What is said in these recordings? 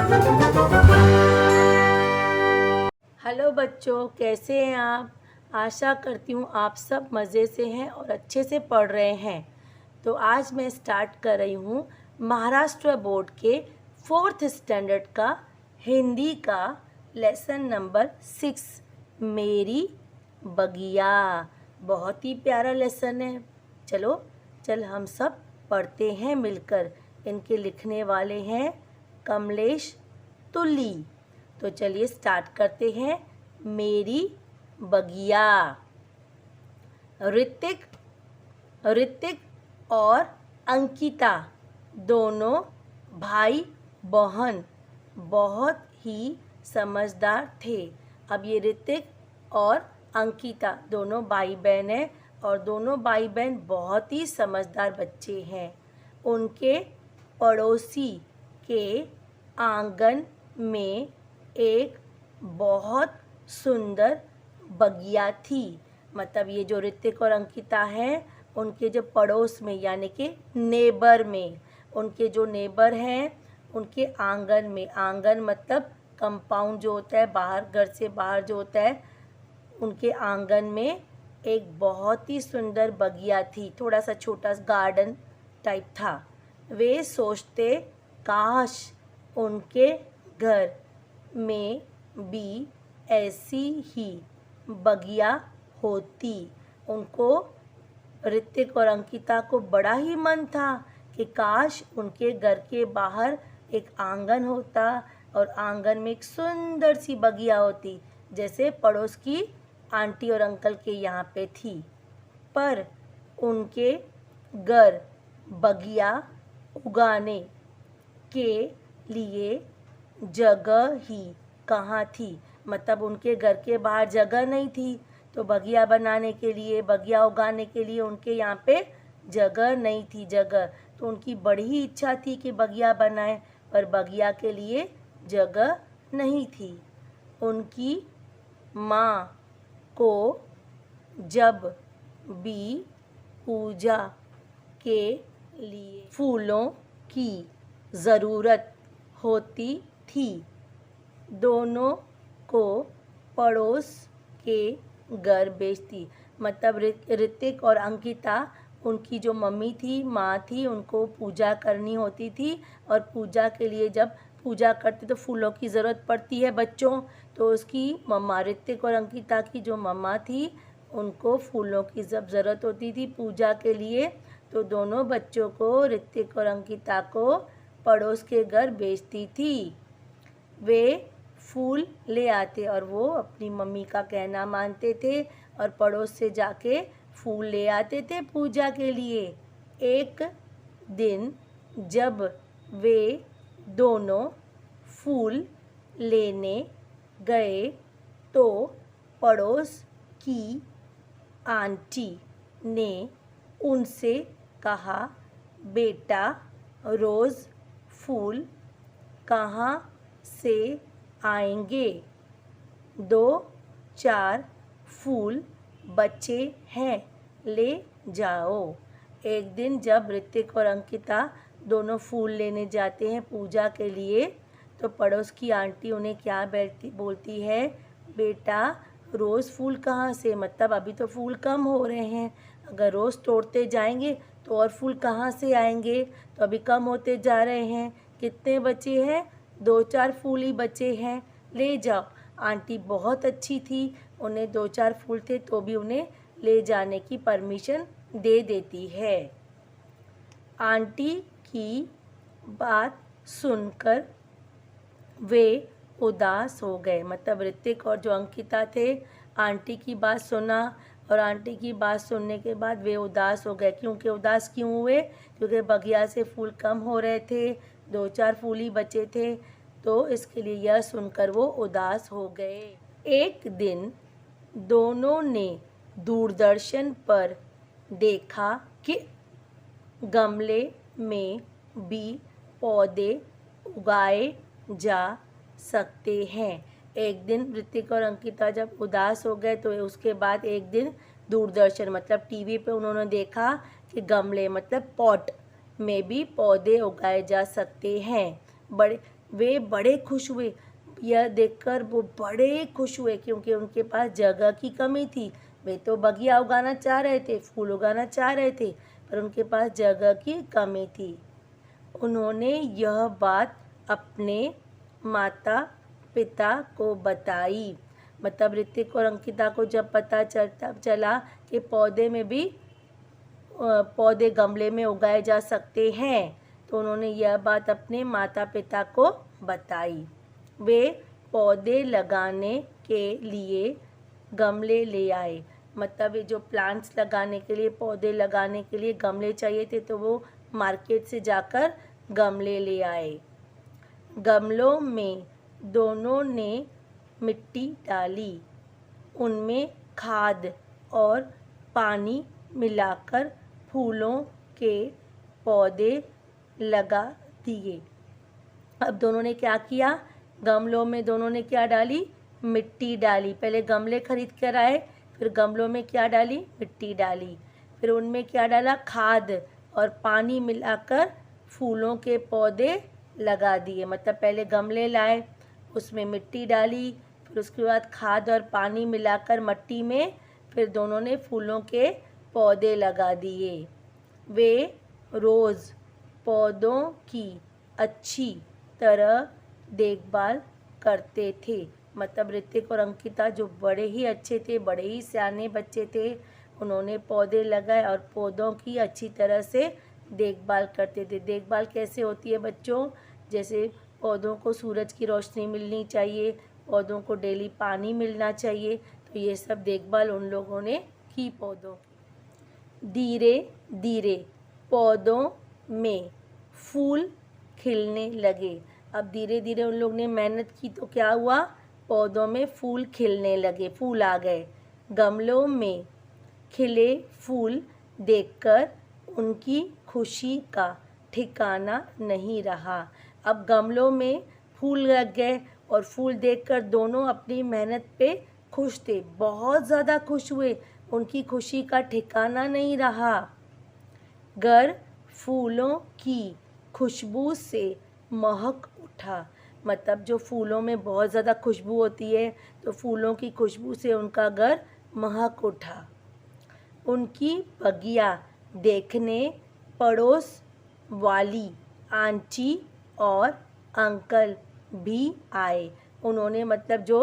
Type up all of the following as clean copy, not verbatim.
Hello बच्चों, कैसे हैं आप। आशा करती हूँ आप सब मज़े से हैं और अच्छे से पढ़ रहे हैं। तो आज मैं स्टार्ट कर रही हूँ महाराष्ट्र बोर्ड के 4th स्टैंडर्ड का हिंदी का लेसन नंबर 6 मेरी बगिया। बहुत ही प्यारा लेसन है। चल हम सब पढ़ते हैं मिलकर। इनके लिखने वाले हैं कमलेश तुली। तो चलिए स्टार्ट करते हैं। मेरी बगिया। ऋतिक और अंकिता दोनों भाई बहन बहुत ही समझदार थे। अब ये ऋतिक और अंकिता दोनों भाई बहन हैं और दोनों भाई बहन बहुत ही समझदार बच्चे हैं। उनके पड़ोसी के आंगन में एक बहुत सुंदर बगिया थी। मतलब ये जो ऋतिक और अंकिता हैं उनके जो पड़ोस में यानी कि नेबर में, उनके जो नेबर हैं उनके आंगन में, आंगन मतलब कंपाउंड जो होता है बाहर, घर से बाहर जो होता है, उनके आंगन में एक बहुत ही सुंदर बगिया थी। थोड़ा सा छोटा गार्डन टाइप था। वे सोचते काश उनके घर में भी ऐसी ही बगिया होती। उनको, ऋतिक और अंकिता को बड़ा ही मन था कि काश उनके घर के बाहर एक आंगन होता और आंगन में एक सुंदर सी बगिया होती, जैसे पड़ोस की आंटी और अंकल के यहाँ पे थी। पर उनके घर बगिया उगाने के लिए जगह ही कहाँ थी। मतलब उनके घर के बाहर जगह नहीं थी, तो बगिया बनाने के लिए, बगिया उगाने के लिए उनके यहाँ पे जगह नहीं थी। जगह तो उनकी बड़ी ही इच्छा थी कि बगिया बनाए, पर बगिया के लिए जगह नहीं थी। उनकी माँ को जब भी पूजा के लिए फूलों की ज़रूरत होती थी, दोनों को पड़ोस के घर भेजती। मतलब ऋतिक और अंकिता, उनकी जो मम्मी थी, माँ थी, उनको पूजा करनी होती थी और पूजा के लिए जब पूजा करते तो फूलों की ज़रूरत पड़ती है बच्चों। तो उसकी मम्मा, ऋतिक और अंकिता की जो मम्मा थी, उनको फूलों की जब ज़रूरत होती थी पूजा के लिए, तो दोनों बच्चों को, ऋतिक और अंकिता को पड़ोस के घर भेजती थी। वे फूल ले आते और वो अपनी मम्मी का कहना मानते थे और पड़ोस से जाके फूल ले आते थे पूजा के लिए। एक दिन जब वे दोनों फूल लेने गए तो पड़ोस की आंटी ने उनसे कहा, बेटा रोज़ फूल कहाँ से आएंगे? 2-4 फूल बचे हैं, ले जाओ। एक दिन जब ऋतिक और अंकिता दोनों फूल लेने जाते हैं पूजा के लिए, तो पड़ोस की आंटी उन्हें क्या बोलती है, बेटा रोज़ फूल कहाँ से? मतलब अभी तो फूल कम हो रहे हैं, अगर रोज़ तोड़ते जाएंगे तो और फूल कहाँ से आएंगे? तो अभी कम होते जा रहे हैं। कितने बचे हैं? 2-4 फूल ही बचे हैं, ले जाओ। आंटी बहुत अच्छी थी, उन्हें 2-4 फूल थे तो भी उन्हें ले जाने की परमिशन दे देती है। आंटी की बात सुनकर वे उदास हो गए। मतलब ऋतिक और जो अंकिता थे, आंटी की बात सुना और आंटी की बात सुनने के बाद वे उदास हो गए। क्योंकि उदास क्यों हुए? क्योंकि बगिया से फूल कम हो रहे थे, 2-4 फूल ही बचे थे, तो इसके लिए यह सुनकर वो उदास हो गए। एक दिन दोनों ने दूरदर्शन पर देखा कि गमले में भी पौधे उगाए जा सकते हैं। एक दिन ऋतिक और अंकिता जब उदास हो गए तो उसके बाद एक दिन दूरदर्शन मतलब टीवी पे उन्होंने देखा कि गमले मतलब पॉट में भी पौधे उगाए जा सकते हैं। बड़े वे बड़े खुश हुए। यह देखकर वो बड़े खुश हुए क्योंकि उनके पास जगह की कमी थी। वे तो बगिया उगाना चाह रहे थे, फूल उगाना चाह रहे थे, पर उनके पास जगह की कमी थी। उन्होंने यह बात अपने माता पिता को बताई। मतलब ऋतिक और अंकिता को जब पता चला कि पौधे में भी पौधे गमले में उगाए जा सकते हैं, तो उन्होंने यह बात अपने माता पिता को बताई। वे पौधे लगाने के लिए गमले ले आए। मतलब ये जो प्लांट्स लगाने के लिए, पौधे लगाने के लिए गमले चाहिए थे, तो वो मार्केट से जाकर गमले ले आए। गमलों में दोनों ने मिट्टी डाली, उनमें खाद और पानी मिलाकर फूलों के पौधे लगा दिए। अब दोनों ने क्या किया, गमलों में दोनों ने क्या डाली, मिट्टी डाली। पहले गमले खरीद कर आए, फिर गमलों में क्या डाली, मिट्टी डाली, फिर उनमें क्या डाला, खाद और पानी मिलाकर फूलों के पौधे लगा दिए। मतलब पहले गमले लाए, उसमें मिट्टी डाली, फिर उसके बाद खाद और पानी मिलाकर मट्टी में फिर दोनों ने फूलों के पौधे लगा दिए। वे रोज़ पौधों की अच्छी तरह देखभाल करते थे। मतलब ऋतिक और अंकिता जो बड़े ही अच्छे थे, बड़े ही सियाने बच्चे थे, उन्होंने पौधे लगाए और पौधों की अच्छी तरह से देखभाल करते थे। देखभाल कैसे होती है बच्चों, जैसे पौधों को सूरज की रोशनी मिलनी चाहिए, पौधों को डेली पानी मिलना चाहिए, तो ये सब देखभाल उन लोगों ने की पौधों की। धीरे धीरे पौधों में फूल खिलने लगे। अब धीरे धीरे उन लोग ने मेहनत की तो क्या हुआ, पौधों में फूल खिलने लगे, फूल आ गए। गमलों में खिले फूल देखकर उनकी खुशी का ठिकाना नहीं रहा। अब गमलों में फूल लग गए और फूल देखकर दोनों अपनी मेहनत पे खुश थे, बहुत ज़्यादा खुश हुए, उनकी खुशी का ठिकाना नहीं रहा। घर फूलों की खुशबू से महक उठा। मतलब जो फूलों में बहुत ज़्यादा खुशबू होती है, तो फूलों की खुशबू से उनका घर महक उठा। उनकी बगिया देखने पड़ोस वाली आंटी और अंकल भी आए। उन्होंने मतलब जो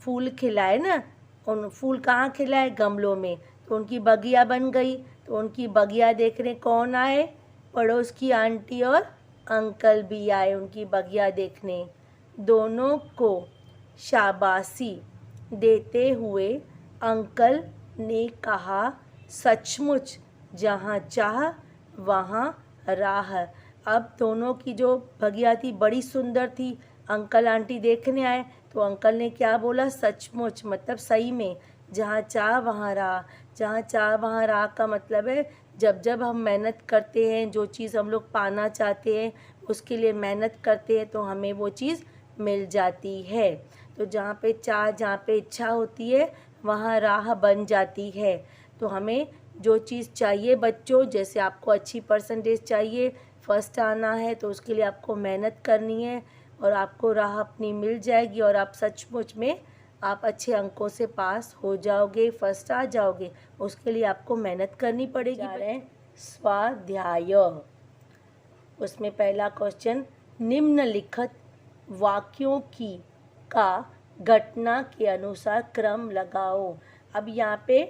फूल खिलाए ना, उन फूल कहाँ खिलाए, गमलों में, तो उनकी बगिया बन गई। तो उनकी बगिया देखने कौन आए, पड़ोस की आंटी और अंकल भी आए उनकी बगिया देखने। दोनों को शाबाशी देते हुए अंकल ने कहा, सचमुच जहाँ चाह वहाँ राह। अब दोनों की जो बगिया थी बड़ी सुंदर थी। अंकल आंटी देखने आए तो अंकल ने क्या बोला, सचमुच मतलब सही में, जहाँ चाह वहाँ राह। जहाँ चाह वहाँ राह का मतलब है जब जब हम मेहनत करते हैं, जो चीज़ हम लोग पाना चाहते हैं उसके लिए मेहनत करते हैं तो हमें वो चीज़ मिल जाती है। तो जहाँ पे चाह, जहाँ पे इच्छा होती है वहाँ राह बन जाती है। तो हमें जो चीज़ चाहिए बच्चों, जैसे आपको अच्छी परसेंटेज चाहिए, फर्स्ट आना है, तो उसके लिए आपको मेहनत करनी है और आपको राह अपनी मिल जाएगी और आप सचमुच में आप अच्छे अंकों से पास हो जाओगे, फर्स्ट आ जाओगे। उसके लिए आपको मेहनत करनी पड़ेगी। स्वाध्याय, उसमें पहला क्वेश्चन, निम्नलिखित वाक्यों की का घटना के अनुसार क्रम लगाओ। अब यहाँ पे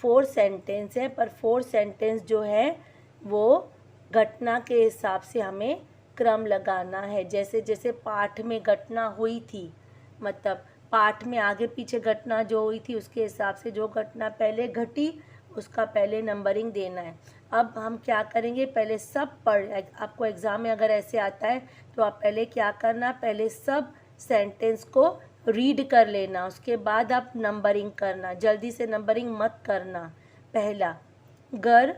4 सेंटेंस है, पर 4 सेंटेंस जो है वो घटना के हिसाब से हमें क्रम लगाना है। जैसे जैसे पाठ में घटना हुई थी, मतलब पाठ में आगे पीछे घटना जो हुई थी उसके हिसाब से जो घटना पहले घटी उसका पहले नंबरिंग देना है। अब हम क्या करेंगे, पहले सब पढ़, आपको एग्ज़ाम में अगर ऐसे आता है तो आप पहले क्या करना, पहले सब सेंटेंस को रीड कर लेना, उसके बाद आप नंबरिंग करना, जल्दी से नंबरिंग मत करना। पहला, घर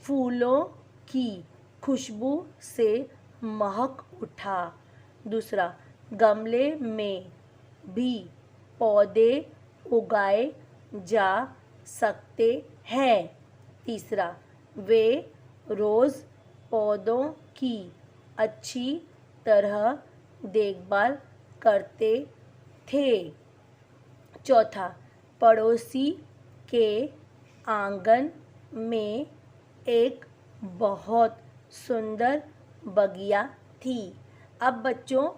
फूलों की खुशबू से महक उठा। दूसरा, गमले में भी पौधे उगाए जा सकते हैं। तीसरा, वे रोज़ पौधों की अच्छी तरह देखभाल करते थे। चौथा, पड़ोसी के आंगन में एक बहुत सुंदर बगिया थी। अब बच्चों,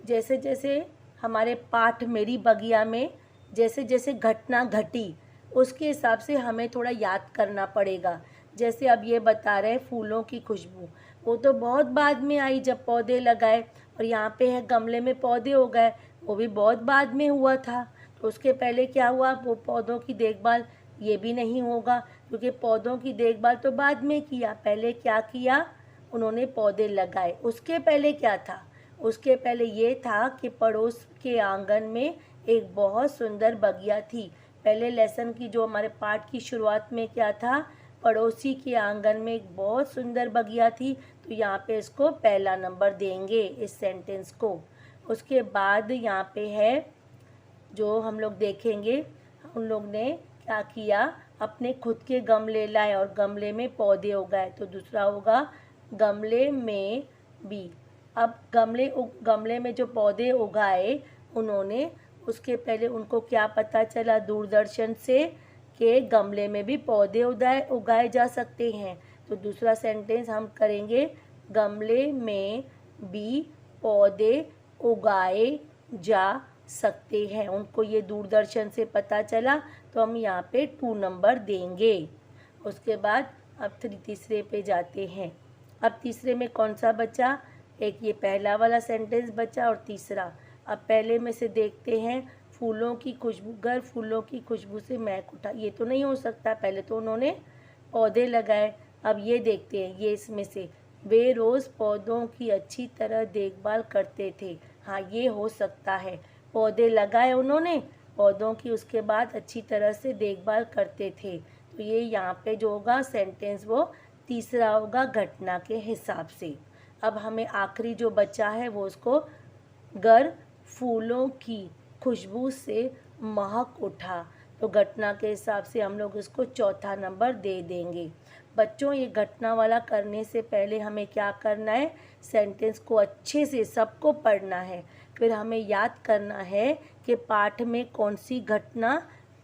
जैसे जैसे हमारे पाठ मेरी बगिया में जैसे जैसे घटना घटी, उसके हिसाब से हमें थोड़ा याद करना पड़ेगा। जैसे अब ये बता रहे हैं फूलों की खुशबू, वो तो बहुत बाद में आई जब पौधे लगाए, और यहाँ पे है गमले में पौधे हो गए, वो भी बहुत बाद में हुआ था। तो उसके पहले क्या हुआ, वो पौधों की देखभाल, ये भी नहीं होगा, क्योंकि पौधों की देखभाल तो बाद में किया। पहले क्या किया, उन्होंने पौधे लगाए। उसके पहले क्या था, उसके पहले ये था कि पड़ोस के आंगन में एक बहुत सुंदर बगिया थी। पहले लेसन की जो हमारे पाठ की शुरुआत में क्या था, पड़ोसी के आंगन में एक बहुत सुंदर बगिया थी। तो यहाँ पे इसको पहला नंबर देंगे इस सेंटेंस को। उसके बाद यहाँ पे है जो हम लोग देखेंगे, उन लोग ने क्या किया, अपने खुद के गमले लाए और गमले में पौधे उगाए। तो दूसरा होगा गमले में भी। अब गमले में जो पौधे उगाए उन्होंने, उसके पहले उनको क्या पता चला दूरदर्शन से कि गमले में भी पौधे उगाए जा सकते हैं। तो दूसरा सेंटेंस हम करेंगे, गमले में भी पौधे उगाए जा सकते हैं। उनको ये दूरदर्शन से पता चला, तो हम यहाँ पे 2 नंबर देंगे। उसके बाद अब तीसरे पे जाते हैं। अब तीसरे में कौन सा बचा, एक ये पहला वाला सेंटेंस बचा और तीसरा। अब पहले में से देखते हैं, फूलों की खुशबू, घर फूलों की खुशबू से महक उठा, ये तो नहीं हो सकता, पहले तो उन्होंने पौधे लगाए। अब ये देखते हैं, ये इसमें से, वे रोज़ पौधों की अच्छी तरह देखभाल करते थे। हाँ, ये हो सकता है, पौधे लगाए उन्होंने, पौधों की उसके बाद अच्छी तरह से देखभाल करते थे। तो ये यहाँ पे जो होगा सेंटेंस वो तीसरा होगा घटना के हिसाब से। अब हमें आखिरी जो बचा है वो उसको, घर फूलों की खुशबू से महक उठा। तो घटना के हिसाब से हम लोग इसको चौथा नंबर दे देंगे। बच्चों, ये घटना वाला करने से पहले हमें क्या करना है, सेंटेंस को अच्छे से सबको पढ़ना है। फिर हमें याद करना है कि पाठ में कौन सी घटना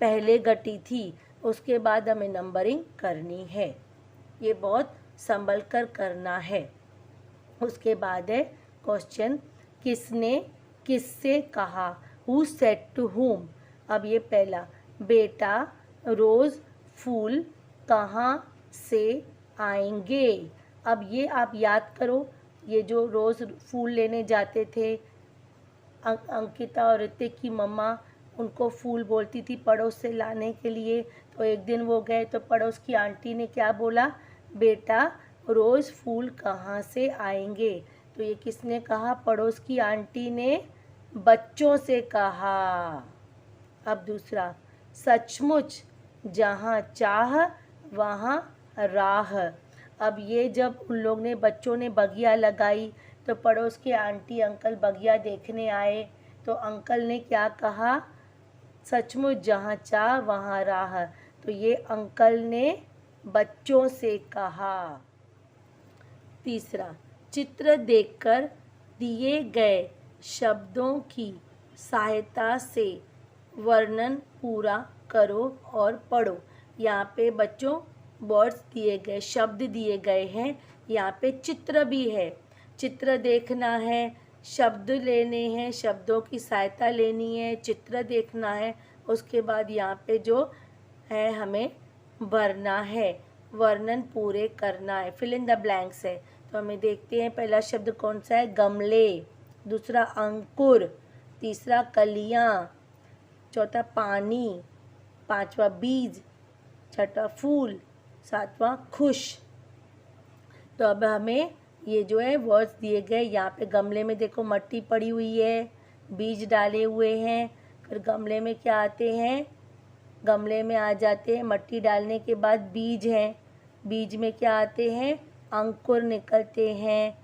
पहले घटी थी, उसके बाद हमें नंबरिंग करनी है। ये बहुत संभल कर करना है। उसके बाद है क्वेश्चन, किसने किससे कहा, हु सेड टू whom। अब ये पहला, बेटा रोज़ फूल कहाँ से आएंगे। अब ये आप याद करो, ये जो रोज़ फूल लेने जाते थे, अंकिता और ऋतिक की मम्मा उनको फूल बोलती थी पड़ोस से लाने के लिए। तो एक दिन वो गए तो पड़ोस की आंटी ने क्या बोला, बेटा रोज़ फूल कहाँ से आएंगे। तो ये किसने कहा, पड़ोस की आंटी ने बच्चों से कहा। अब दूसरा, सचमुच जहाँ चाह वहाँ राह। अब ये जब उन लोग ने, बच्चों ने बगिया लगाई, तो पड़ोस के आंटी अंकल बगिया देखने आए, तो अंकल ने क्या कहा, सचमुच जहाँ चाह वहाँ राह। तो ये अंकल ने बच्चों से कहा। तीसरा, चित्र देखकर दिए गए शब्दों की सहायता से वर्णन पूरा करो और पढ़ो। यहाँ पे बच्चों वर्ड्स दिए गए, शब्द दिए गए हैं, यहाँ पे चित्र भी है, चित्र देखना है, शब्द लेने हैं, शब्दों की सहायता लेनी है, चित्र देखना है। उसके बाद यहाँ पे जो है हमें भरना है, वर्णन पूरे करना है, फिल इन द ब्लैंक्स है। तो हमें देखते हैं, पहला शब्द कौन सा है, गमले, दूसरा अंकुर, तीसरा कलियाँ, चौथा पानी, पांचवा बीज, छठा फूल, सातवां खुश। तो अब हमें ये जो है वर्ड्स दिए गए, यहाँ पे गमले में देखो मट्टी पड़ी हुई है, बीज डाले हुए हैं, फिर गमले में क्या आते हैं, गमले में आ जाते हैं, मट्टी डालने के बाद बीज हैं, बीज में क्या आते हैं, अंकुर निकलते हैं,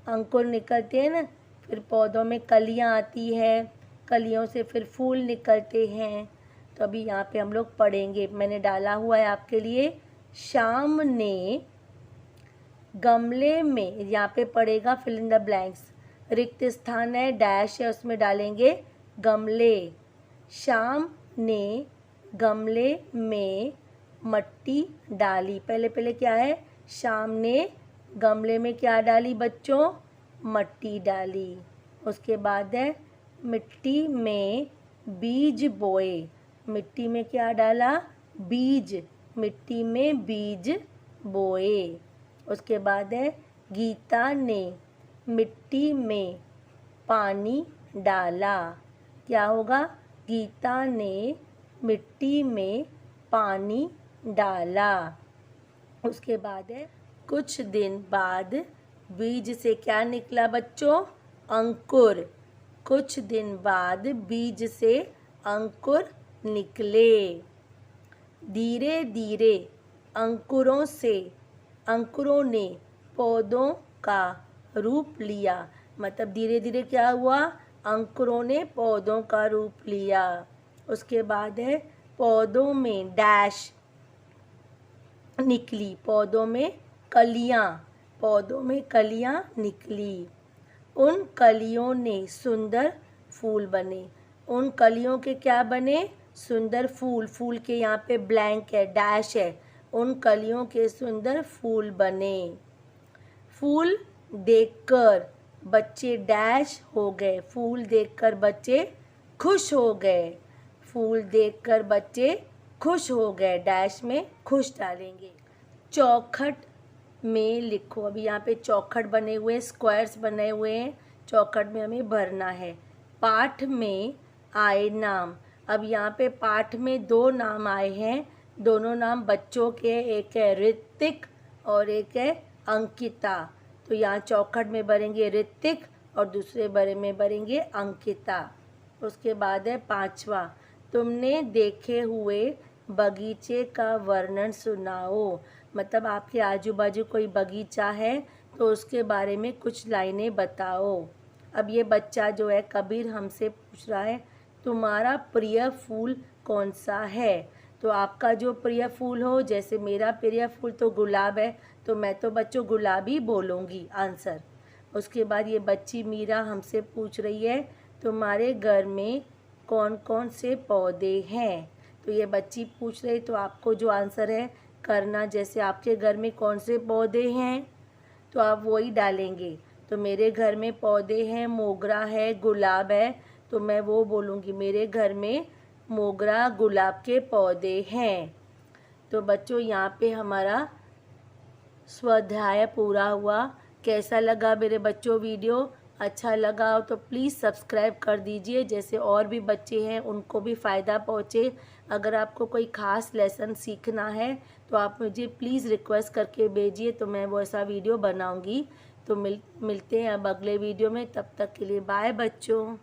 अंकुर निकलते हैं ना, फिर पौधों में कलियाँ आती है, कलियों से फिर फूल निकलते हैं। तो अभी यहाँ पे हम लोग पढ़ेंगे, मैंने डाला हुआ है आपके लिए, शाम ने गमले में, यहाँ पे पड़ेगा फिल इन द ब्लैंक्स, रिक्त स्थान है, डैश है, उसमें डालेंगे गमले। श्याम ने गमले में मट्टी डाली। पहले पहले क्या है, श्याम ने गमले में क्या डाली बच्चों, मट्टी डाली। उसके बाद है मिट्टी में बीज बोए। मिट्टी में क्या डाला, बीज, मिट्टी में बीज बोए। उसके बाद है गीता ने मिट्टी में पानी डाला। क्या होगा, गीता ने मिट्टी में पानी डाला। उसके बाद है कुछ दिन बाद बीज से क्या निकला बच्चों, अंकुर। कुछ दिन बाद बीज से अंकुर निकले। धीरे धीरे अंकुरों ने पौधों का रूप लिया। मतलब धीरे धीरे क्या हुआ, अंकुरों ने पौधों का रूप लिया। उसके बाद है पौधों में डैश निकली। पौधों में कलियां निकली। उन कलियों ने सुंदर फूल बने। उन कलियों के क्या बने, सुंदर फूल। फूल के यहाँ पे ब्लैंक है, डैश है। उन कलियों के सुंदर फूल बने। फूल देखकर बच्चे डैश हो गए। फूल देखकर बच्चे खुश हो गए। फूल देखकर बच्चे खुश हो गए, डैश में खुश डालेंगे। चौखट में लिखो। अभी यहाँ पे चौखट बने हुए, स्क्वायर्स बने हुए हैं, चौखट में हमें भरना है। पाठ में आए नाम। अब यहाँ पे पाठ में 2 नाम आए हैं, दोनों नाम बच्चों के, एक है ऋतिक और एक है अंकिता। तो यहाँ चौखट में भरेंगे ऋतिक और दूसरे बड़े में भरेंगे अंकिता। उसके बाद है 5वां, तुमने देखे हुए बगीचे का वर्णन सुनाओ। मतलब आपके आजू बाजू कोई बगीचा है तो उसके बारे में कुछ लाइनें बताओ। अब ये बच्चा जो है कबीर हमसे पूछ रहा है तुम्हारा प्रिय फूल कौन सा है। तो आपका जो प्रिय फूल हो, जैसे मेरा प्रिय फूल तो गुलाब है, तो मैं तो बच्चों गुलाबी बोलूँगी आंसर। उसके बाद ये बच्ची मीरा हमसे पूछ रही है तुम्हारे घर में कौन कौन से पौधे हैं। तो ये बच्ची पूछ रही, तो आपको जो आंसर है करना, जैसे आपके घर में कौन से पौधे हैं तो आप वही डालेंगे। तो मेरे घर में पौधे हैं, मोगरा है, गुलाब है, तो मैं वो बोलूँगी मेरे घर में मोगरा गुलाब के पौधे हैं। तो बच्चों यहाँ पे हमारा स्वाध्याय पूरा हुआ। कैसा लगा मेरे बच्चों वीडियो? अच्छा लगा हो तो प्लीज़ सब्सक्राइब कर दीजिए, जैसे और भी बच्चे हैं उनको भी फ़ायदा पहुँचे। अगर आपको कोई ख़ास लेसन सीखना है तो आप मुझे प्लीज़ रिक्वेस्ट करके भेजिए, तो मैं वो ऐसा वीडियो बनाऊंगी। तो मिलते हैं अब अगले वीडियो में। तब तक के लिए बाय बच्चों।